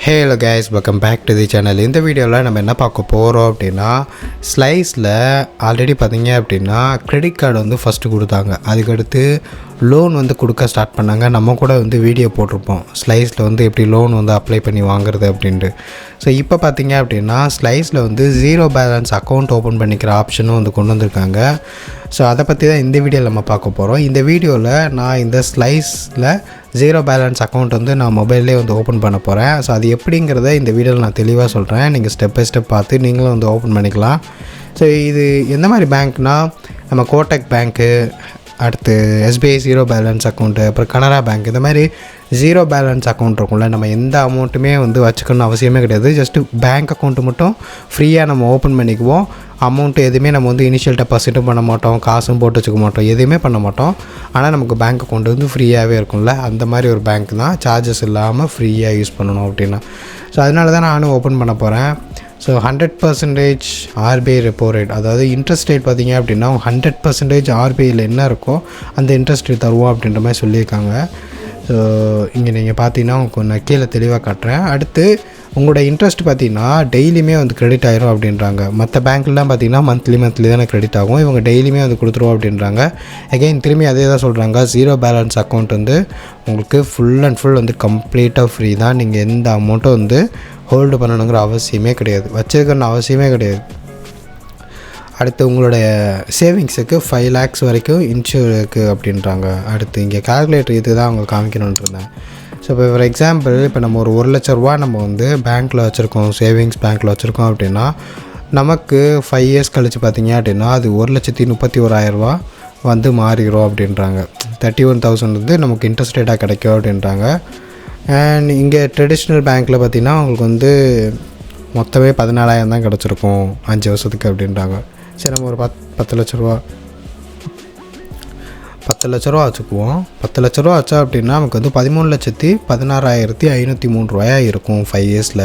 Hello guys, welcome back to the channel. இந்த வீடியோவில் நம்ம என்ன பார்க்க போகிறோம் அப்படின்னா, ஸ்லைஸில் ஆல்ரெடி பார்த்தீங்க அப்படின்னா கிரெடிட் கார்டு வந்து ஃபஸ்ட்டு கொடுத்தாங்க. அதுக்கடுத்து லோன் வந்து கொடுக்க ஸ்டார்ட் பண்ணாங்க. நம்ம கூட வந்து வீடியோ போட்டிருப்போம் ஸ்லைஸில் வந்து எப்படி லோன் வந்து அப்ளை பண்ணி வாங்குறது அப்படின்ட்டு. ஸோ இப்போ பார்த்தீங்க அப்படின்னா ஸ்லைஸில் வந்து ஜீரோ பேலன்ஸ் அக்கௌண்ட் ஓப்பன் பண்ணிக்கிற ஆப்ஷனும் வந்து கொண்டு வந்திருக்காங்க. ஸோ அதை பற்றி தான் இந்த வீடியோவில் நம்ம பார்க்க போகிறோம். இந்த வீடியோவில் நான் இந்த ஸ்லைஸில் ஜீரோ பேலன்ஸ் அக்கௌண்ட் வந்து நான் மொபைல்லே வந்து ஓப்பன் பண்ண போகிறேன். ஸோ அது எப்படிங்கிறத இந்த வீடியோவில் நான் தெளிவாக சொல்கிறேன். நீங்கள் ஸ்டெப் பை ஸ்டெப் பார்த்து நீங்களும் வந்து ஓப்பன் பண்ணிக்கலாம். ஸோ இது எந்த மாதிரி பேங்க்னால், நம்ம கோட்டக் பேங்க்கு, அடுத்து எஸ்பிஐ ஜீரோ பேலன்ஸ் அக்கௌண்ட்டு, அப்புறம் கனரா பேங்க், இந்த மாதிரி ஜீரோ பேலன்ஸ் அக்கௌண்ட் இருக்கும்ல, நம்ம எந்த அமௌண்ட்டுமே வந்து வச்சுக்கணும்னு அவசியமே கிடையாது. ஜஸ்ட்டு பேங்க் அக்கௌண்ட்டு மட்டும் ஃப்ரீயாக நம்ம ஓப்பன் பண்ணிக்குவோம். அமௌண்ட்டு எதுவுமே நம்ம வந்து இனிஷியல் டெபாசிட்டும் பண்ண மாட்டோம், காசும் போட்டு வச்சுக்க மாட்டோம், எதுவுமே பண்ண மாட்டோம். ஆனால் நமக்கு பேங்க் அக்கௌண்ட் வந்து ஃப்ரீயாகவே இருக்கும்ல, அந்த மாதிரி ஒரு பேங்க் தான். சார்ஜஸ் இல்லாமல் ஃப்ரீயாக யூஸ் பண்ணணும் அப்படின்னா. ஸோ அதனால தான் நானும் ஓப்பன் பண்ண போகிறேன். ஸோ 100% ஆர்பிஐ ரெப்போ ரேட், அதாவது இன்ட்ரெஸ்ட் ரேட் பார்த்திங்க அப்படின்னா 100% ஆர்பிஐயில் என்ன இருக்கோ அந்த இன்ட்ரெஸ்ட் ரேட் தருவோம் அப்படின்ற மாதிரி சொல்லியிருக்காங்க. ஸோ இங்கே நீங்கள் பார்த்தீங்கன்னா உங்களுக்கு நான் கீழே தெளிவாக காட்டுறேன். அடுத்து உங்களோட இன்ட்ரெஸ்ட் பார்த்திங்கன்னா டெய்லியுமே வந்து கிரெடிட் ஆயிரும் அப்படின்றாங்க. மற்ற பேங்க்லாம் பார்த்திங்கன்னா மந்த்லி தானே கிரெடிட் ஆகும், இவங்க டெய்லியுமே வந்து கொடுத்துருவோம் அப்படின்றாங்க. அகைன் திரும்பி அதே தான் சொல்கிறாங்க, ஜீரோ பேலன்ஸ் அக்கௌண்ட் வந்து உங்களுக்கு ஃபுல் அண்ட் ஃபுல் வந்து கம்ப்ளீட்டாக ஃப்ரீ தான். நீங்கள் எந்த அமௌண்ட்டும் வந்து ஹோல்டு பண்ணணுங்கிற அவசியமே கிடையாது, வச்சுருக்கணும்னு அவசியமே கிடையாது. அடுத்து உங்களுடைய சேவிங்ஸுக்கு 5 lakhs வரைக்கும் இன்சூர் இருக்குது அப்படின்றாங்க. அடுத்து இங்கே கால்குலேட்டர் இது தான் அவங்க காமிக்கணுன்னு இருந்தேன். ஸோ இப்போ ஃபார் எக்ஸாம்பிள், இப்போ நம்ம ஒரு 1 லட்ச ரூபா நம்ம வந்து பேங்க்கில் வச்சுருக்கோம், சேவிங்ஸ் பேங்க்கில் வச்சுருக்கோம் அப்படின்னா, நமக்கு 5 years கழித்து பார்த்திங்க அப்படின்னா அது 1,31,000 வந்து மாறிடும் அப்படின்றாங்க. 31,000 வந்து நமக்கு இன்ட்ரெஸ்ட் ரேட்டாக கிடைக்கும் அப்படின்றாங்க. அண்ட் இங்கே ட்ரெடிஷ்னல் பேங்க்கில் பார்த்திங்கன்னா உங்களுக்கு வந்து மொத்தமே 14,000 தான் கிடச்சிருக்கும் 5 வருஷத்துக்கு அப்படின்றாங்க. சரி, நம்ம ஒரு 10 லட்ச ரூபா வச்சுக்குவோம். 10 லட்ச ரூபா வச்சா அப்படின்னா நமக்கு வந்து 13,16,503 இருக்கும் 5 yearsல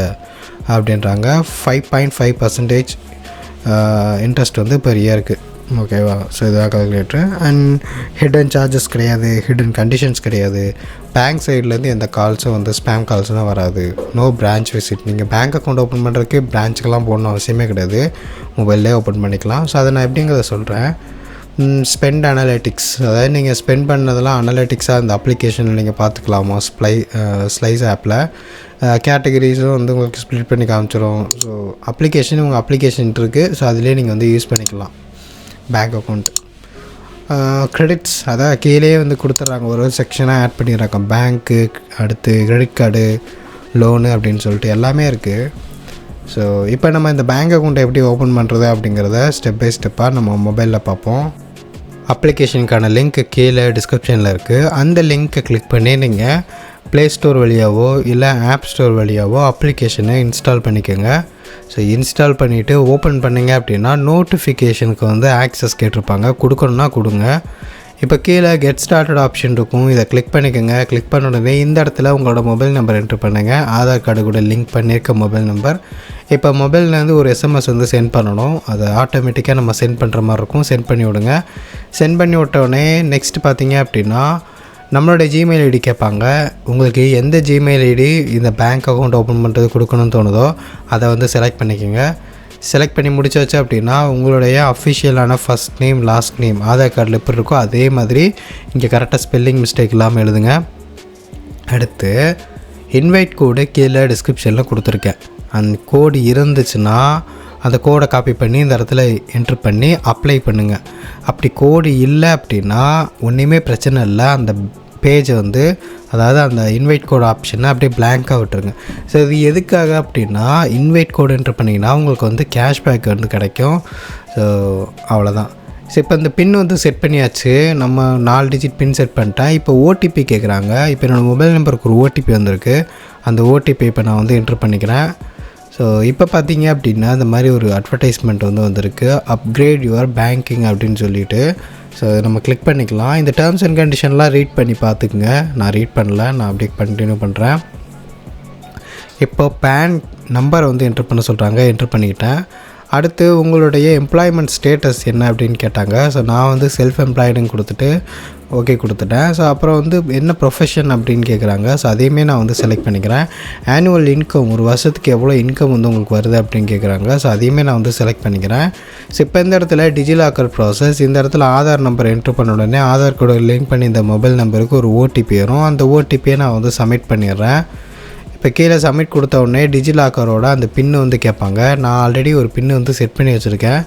அப்படின்றாங்க. 5.5% இன்ட்ரெஸ்ட் வந்து பெர் இயருக்கு. ஓகேவா? ஸோ இதாக கால்குலேட்ரு. அண்ட் ஹிடன் சார்ஜஸ் கிடையாது, ஹிடன் கண்டிஷன்ஸ் கிடையாது. பேங்க் சைட்லேருந்து எந்த கால்ஸும் வந்து ஸ்பேம் கால்ஸ்லாம் வராது. No branch visit. நீங்கள் பேங்க் அக்கௌண்ட் ஓப்பன் பண்ணுறதுக்கு பிரான்ச்சுக்கெல்லாம் போடணும் அவசியமே கிடையாது, மொபைல்லே ஓப்பன் பண்ணிக்கலாம். ஸோ அதை நான் எப்படிங்கிறத சொல்கிறேன். ஸ்பெண்ட் அனலிட்டிக்ஸ், அதாவது நீங்கள் ஸ்பெண்ட் பண்ணதெல்லாம் அனலிட்டிக்ஸாக இந்த அப்ளிகேஷனில் நீங்கள் பார்த்துக்கலாமா. ஸ்லைஸ் ஆப்பில் கேட்டகரிஸும் வந்து உங்களுக்கு ஸ்ப்ளிட் பண்ணி காமிச்சிடும். ஸோ உங்கள் அப்ளிகேஷன் இருக்குது, ஸோ அதிலே நீங்கள் வந்து யூஸ் பண்ணிக்கலாம் பேங்க் அக்கௌண்ட். க்ரெடிட்ஸ், அதான் கீழே வந்து கொடுத்துட்றாங்க, ஒரு செக்ஷனாக ஆட் பண்ணிடுறாங்க. பேங்க்கு, அடுத்து கிரெடிட் கார்டு, லோனு அப்படின்னு சொல்லிட்டு எல்லாமே இருக்குது. ஸோ இப்போ நம்ம இந்த பேங்க் அக்கௌண்ட்டை எப்படி ஓப்பன் பண்ணுறது அப்படிங்கிறத ஸ்டெப் பை ஸ்டெப்பாக நம்ம மொபைலில் பார்ப்போம். அப்ளிகேஷனுக்கான லிங்க் கீழே டிஸ்கிரிப்ஷனில் இருக்குது. அந்த லிங்க்கை கிளிக் பண்ணி நீங்கள் ப்ளே ஸ்டோர் வழியாவோ இல்லை ஆப் ஸ்டோர் வழியாவோ அப்ளிகேஷனை இன்ஸ்டால் பண்ணிக்கோங்க. ஸோ இன்ஸ்டால் பண்ணிவிட்டு ஓப்பன் பண்ணிங்க அப்படின்னா நோட்டிஃபிகேஷனுக்கு வந்து ஆக்சஸ் கேட்டிருப்பாங்க, கொடுக்கணுன்னா கொடுங்க. இப்போ கீழே கெட் ஸ்டார்டட் ஆப்ஷன் இருக்கும், இதை கிளிக் பண்ணிக்கோங்க. கிளிக் பண்ண உடனே இந்த இடத்துல உங்களோட மொபைல் நம்பர் என்ட்ரு பண்ணுங்கள், ஆதார் கார்டு கூட லிங்க் பண்ணியிருக்க மொபைல் நம்பர். இப்போ மொபைல்லேருந்து ஒரு எஸ்எம்எஸ் வந்து சென்ட் பண்ணணும், அதை ஆட்டோமேட்டிக்காக நம்ம சென்ட் பண்ணுற மாதிரி இருக்கும். சென்ட் பண்ணி விடுங்க. சென்ட் பண்ணி விட்டோடனே நெக்ஸ்ட் பார்த்தீங்க அப்படின்னா நம்மளோட ஜிமெயில் ஐடி கேட்பாங்க. உங்களுக்கு எந்த ஜிமெயில் ஐடி இந்த பேங்க் அக்கௌண்ட் ஓப்பன் பண்ணுறது கொடுக்கணும்னு தோணுதோ அதை வந்து செலக்ட் பண்ணிக்கோங்க. செலக்ட் பண்ணி முடிச்சாச்சு அப்படின்னா உங்களுடைய அஃபிஷியலான first name last name Aadhaar கார்டில் எப்படி இருக்கோ அதே மாதிரி இங்கே கரெக்டாக ஸ்பெல்லிங் மிஸ்டேக் இல்லாமல் எழுதுங்க. அடுத்து இன்வைட் கோடு கீழே டிஸ்கிரிப்ஷனில் கொடுத்துருக்கேன். அந்த கோடு இருந்துச்சுன்னா அந்த கோடை காப்பி பண்ணி இந்த இடத்துல என்ட்ரு பண்ணி அப்ளை பண்ணுங்கள். அப்படி கோடு இல்லை அப்படின்னா ஒன்றுமே பிரச்சனை இல்லை, அந்த பேஜை வந்து, அதாவது அந்த இன்வைட் கோடு ஆப்ஷனை அப்படியே பிளாங்காக விட்டுருங்க. ஸோ இது எதுக்காக அப்படின்னா, இன்வைட் கோடு என்ட்ரு பண்ணிங்கன்னா உங்களுக்கு வந்து கேஷ்பேக் வந்து கிடைக்கும். ஸோ அவ்வளோதான். ஸோ இப்போ இந்த பின் வந்து செட் பண்ணியாச்சு, நம்ம 4 டிஜிட் பின் செட் பண்ணிட்டேன். இப்போ ஓடிபி கேட்குறாங்க. இப்போ என்னோடய மொபைல் நம்பருக்கு ஒரு ஓடிபி வந்திருக்கு, அந்த ஓடிபி இப்போ நான் வந்து என்ட்ரு பண்ணிக்கிறேன். ஸோ இப்போ பார்த்தீங்க அப்படின்னா இந்த மாதிரி ஒரு அட்வர்டைஸ்மெண்ட் வந்து வந்திருக்கு, அப்கிரேட் யுவர் பேங்கிங் அப்படின்னு சொல்லிட்டு. ஸோ நம்ம கிளிக் பண்ணிக்கலாம். இந்த டேர்ம்ஸ் அண்ட் கண்டிஷன்லாம் ரீட் பண்ணி பார்த்துக்குங்க. நான் ரீட் பண்ணல, நான் அப்படியே கண்டினியூ பண்ணுறேன். இப்போ பேன் நம்பர் வந்து என்ட்ரு பண்ண சொல்கிறாங்க, என்ட்ரு பண்ணிக்கிட்டேன். அடுத்து உங்களுடைய எம்ப்ளாய்மெண்ட் ஸ்டேட்டஸ் என்ன அப்படின்னு கேட்டாங்க. ஸோ நான் வந்து செல்ஃப் எம்ப்ளாய்டுன்னு கொடுத்துட்டு ஓகே கொடுத்துட்டேன். ஸோ அப்புறம் வந்து என்ன ப்ரொஃபஷன் அப்படின்னு கேட்குறாங்க. ஸோ அதையுமே நான் வந்து செலக்ட் பண்ணிக்கிறேன். ஆனுவல் இன்கம் ஒரு வருஷத்துக்கு எவ்வளோ இன்கம் வந்து உங்களுக்கு வருது அப்படின்னு கேட்குறாங்க. ஸோ அதையுமே நான் வந்து செலக்ட் பண்ணிக்கிறேன். ஸோ இப்போ இந்த இடத்துல டிஜிலாக்கர் ப்ராசஸ், இந்த இடத்துல ஆதார் நம்பர் என்ட்ரு பண்ண உடனே ஆதார் கூட லிங்க் பண்ணி இந்த மொபைல் நம்பருக்கு ஒரு ஓடிபி வரும். அந்த ஓடிபியை நான் வந்து சப்மிட் பண்ணிடுறேன். இப்போ கீழே சப்மிட் கொடுத்த உடனே டிஜிலாக்கரோட அந்த பின்னு வந்து கேட்பாங்க. நான் ஆல்ரெடி ஒரு பின்னு வந்து செட் பண்ணி வச்சுருக்கேன்.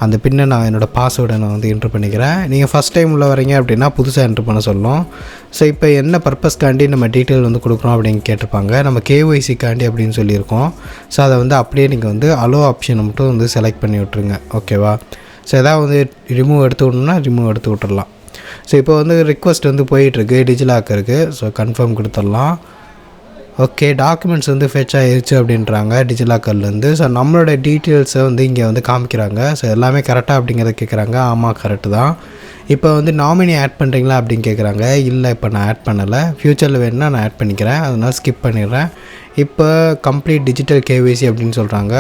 அந்த பின்னை நான் என்னோடய பாஸ்வேர்டை நான் வந்து என்ட்ரு பண்ணிக்கிறேன். நீங்கள் ஃபஸ்ட் டைம் உள்ள வரீங்க அப்படின்னா புதுசாக என்ட்ரு பண்ண சொல்லணும். ஸோ இப்போ என்ன பர்பஸ்க்காண்டி நம்ம டீட்டெயில் வந்து கொடுக்குறோம் அப்படின்னு கேட்டிருப்பாங்க. நம்ம கேஒய்சிக்காண்டி அப்படின்னு சொல்லியிருக்கோம். ஸோ அதை வந்து அப்படியே நீங்கள் வந்து அலோ ஆப்ஷனை மட்டும் வந்து செலக்ட் பண்ணி விட்ருங்க. ஓகேவா? ஸோ எதாவது வந்து ரிமூவ் எடுத்து விடணுன்னா ரிமூவ் எடுத்து விட்டுறலாம். ஸோ இப்போ வந்து ரிக்வஸ்ட் வந்து போயிட்டுருக்கு டிஜிலாக்கருக்கு. ஸோ கன்ஃபார்ம் கொடுத்துடலாம். ஓகே, டாக்குமெண்ட்ஸ் வந்து ஃபெச் ஆகிடுச்சு அப்படின்றாங்க டிஜிலாக்கர்லேருந்து. ஸோ நம்மளோட டீட்டெயில்ஸை வந்து இங்கே வந்து காமிக்கிறாங்க. ஸோ எல்லாமே கரெக்டாக அப்படிங்கிறத கேட்குறாங்க. ஆமாம், கரெக்டு தான். இப்போ வந்து நாமினி ஆட் பண்ணுறீங்களா அப்படின்னு கேட்குறாங்க. இல்லை, இப்போ நான் ஆட் பண்ணலை. ஃப்யூச்சரில் வேணுன்னா நான் ஆட் பண்ணிக்கிறேன். அதனால் ஸ்கிப் பண்ணிடுறேன். இப்போ கம்ப்ளீட் டிஜிட்டல் கேஒய்சி அப்படின்னு சொல்கிறாங்க.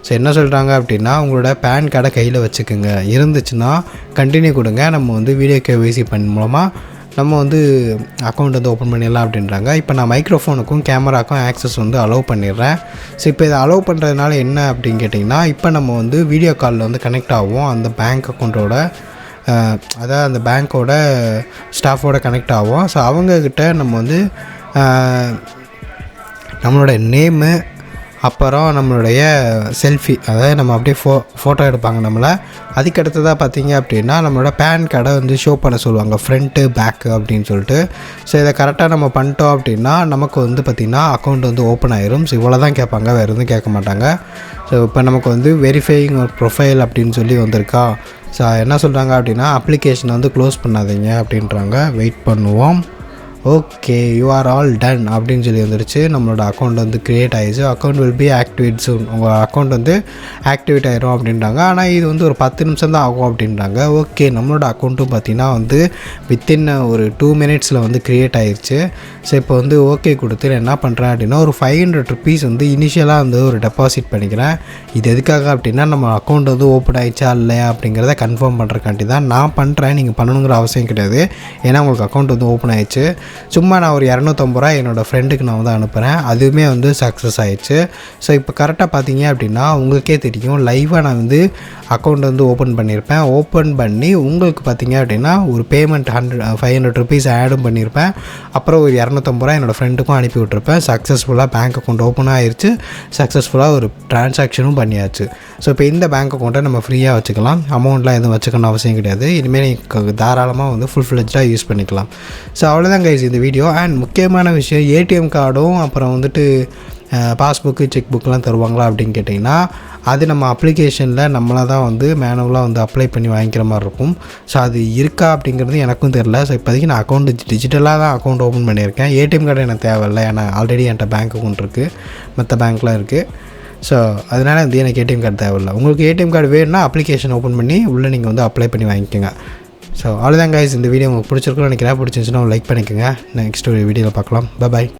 ஸோ என்ன சொல்கிறாங்க அப்படின்னா, உங்களோட பேன் கார்டை கையில் வச்சுக்கோங்க. இருந்துச்சுன்னா கண்டினியூ கொடுங்க. நம்ம வந்து வீடியோ கேஒய்சி பண்ண மூலமாக நம்ம வந்து அக்கௌண்ட் வந்து ஓப்பன் பண்ணிடலாம் அப்படின்றாங்க. இப்போ நான் மைக்ரோஃபோனுக்கும் கேமராக்கும் ஆக்சஸ் வந்து அலோவ் பண்ணிடுறேன். ஸோ இப்போ இதை அலோவ் பண்ணுறதுனால என்ன அப்படின்னு கேட்டிங்கன்னா, இப்போ நம்ம வந்து வீடியோ காலில் வந்து கனெக்ட் ஆகும் அந்த பேங்க் அக்கௌண்ட்டோட, அதாவது அந்த பேங்க்கோட ஸ்டாஃபோட கனெக்ட் ஆகும். ஸோ அவங்கக்கிட்ட நம்ம வந்து நம்மளோட நேமு, அப்புறம் நம்மளுடைய செல்ஃபி, அதாவது நம்ம அப்படியே ஃபோட்டோ எடுப்பாங்க நம்மளை. அதுக்கடுத்ததாக பார்த்திங்க அப்படின்னா நம்மளோட பேன் கார்டை வந்து ஷோ பண்ண சொல்லுவாங்க, ஃப்ரண்ட்டு பேக்கு அப்படின்னு சொல்லிட்டு. ஸோ இதை கரெக்டாக நம்ம பண்ணிட்டோம் அப்படின்னா நமக்கு வந்து பார்த்திங்கன்னா அக்கௌண்ட் வந்து ஓப்பன் ஆயிரும். ஸோ இவ்வளோ தான் கேட்பாங்க, வேறு எதுவும் கேட்க மாட்டாங்க. ஸோ இப்போ நமக்கு வந்து வெரிஃபையிங் ஒரு ப்ரொஃபைல் அப்படின்னு சொல்லி வந்திருக்கா. ஸோ என்ன சொல்கிறாங்க அப்படின்னா, அப்ளிகேஷனை வந்து க்ளோஸ் பண்ணாதீங்க அப்படின்றாங்க. வெயிட் பண்ணுவோம். Okay, you are all done அப்படின்னு சொல்லி வந்துடுச்சு. நம்மளோட அக்கௌண்ட் வந்து க்ரியேட் ஆகிடுச்சு. அக்கௌண்ட் வில் பி ஆக்டிவேட் சூன். உங்கள் அக்கௌண்ட் வந்து ஆக்டிவேட் ஆகிரும் அப்படின்றாங்க. ஆனால் இது வந்து ஒரு 10 நிமிஷம் தான் ஆகும் அப்படின்றாங்க. ஓகே, நம்மளோட அக்கௌண்ட்டும் பார்த்திங்கன்னா வந்து வித்தின் ஒரு 2 மினிட்ஸில் வந்து க்ரியேட் ஆகிடுச்சு. ஸோ இப்போ வந்து ஓகே கொடுத்து என்ன பண்ணுறேன் அப்படின்னா, ஒரு 500 ருபீஸ் வந்து இனிஷியலாக வந்து ஒரு டெபாசிட் பண்ணிக்கிறேன். இது எதுக்காக அப்படின்னா, நம்ம அக்கௌண்ட் வந்து ஓப்பன் ஆகிடுச்சா இல்லையா அப்படிங்கிறத கன்ஃபார்ம் பண்ணுறக்காண்டி தான் நான் பண்ணுறேன். நீங்கள் பண்ணணுங்கிற அவசியம் கிடையாது. ஏன்னா உங்களுக்கு அக்கௌண்ட் வந்து ஓப்பன் ஆகிடுச்சு. சும்மா நான் ஒரு 250 ரூபா என்னோடய ஃப்ரெண்டுக்கு நான் வந்து அனுப்புகிறேன். அதுவுமே வந்து சக்ஸஸ் ஆகிடுச்சு. ஸோ இப்போ கரெக்டாக பார்த்தீங்க அப்படின்னா உங்களுக்கே தெரியும், லைவாக நான் வந்து அக்கௌண்ட் வந்து ஓப்பன் பண்ணியிருப்பேன். ஓப்பன் பண்ணி உங்களுக்கு பார்த்தீங்க அப்படின்னா ஒரு பேமெண்ட் 500 ருபீஸ் ஆடும் பண்ணியிருப்பேன். அப்புறம் ஒரு 250 ரூபா என்னோடய ஃப்ரெண்டுக்கும் அனுப்பி விட்டுருப்பேன். சக்ஸஸ்ஃபுல்லாக பேங்க் அக்கௌண்ட் ஓப்பன் ஆகிடுச்சு. சக்ஸஸ்ஃபுல்லாக ஒரு ட்ரான்சாக்ஷனும் பண்ணியாச்சு. ஸோ இப்போ இந்த பேங்க் அக்கௌண்ட்டை நம்ம ஃப்ரீயாக வச்சுக்கலாம். அமௌண்ட்லாம் எதுவும் வச்சுக்கணும் அவசியம் கிடையாது. இனிமேல் நீங்கள் தாராளமாக வந்து ஃபுல்ஃப்ளெஜ்டாக யூஸ் பண்ணிக்கலாம். ஸோ அவ்வளோதான் கைஸ் இந்த வீடியோ. அண்ட் முக்கியமான விஷயம், ஏடிஎம் கார்டும் அப்புறம் வந்துட்டு பாஸ்புக்கு, செக் புக்கெலாம் தருவாங்களா அப்படின்னு கேட்டிங்கன்னா, அது நம்ம அப்ளிகேஷனில் நம்மளாக தான் வந்து மேனுவலாக வந்து அப்ளை பண்ணி வாங்கிக்கிற மாதிரி இருக்கும். ஸோ அது இருக்கா அப்படிங்கிறது எனக்கும் தெரில. ஸோ இப்போதைக்கு நான் அக்கௌண்ட் டிஜிட்டலாக தான் அக்கௌண்ட் ஓப்பன் பண்ணியிருக்கேன். ஏடிஎம் கார்டு எனக்கு தேவையில்லை. ஏன்னா ஆல்ரெடி என்கிட்ட பேங்க் அக்கௌண்ட் இருக்குது, மற்ற பேங்க்லாம் இருக்குது. ஸோ அதனால் வந்து எனக்கு ஏடிஎம் கார்டு தேவையில்லை. உங்களுக்கு ஏடிஎம் கார்டு வேணும்னா அப்ளிகேஷன் ஓப்பன் பண்ணி உள்ளே நீங்கள் வந்து அப்ளை பண்ணி வாங்கிக்கோங்க. ஸோ அவ்வளோதான் கைஸ், இந்த வீடியோ உங்களுக்கு பிடிச்சிருக்குன்னு நினைக்கிறேன். பிடிச்சிருந்துச்சுன்னா லைக் பண்ணிக்கோங்க. நெக்ஸ்ட் ஒரு வீடியோவில் பார்க்கலாம். பாய்.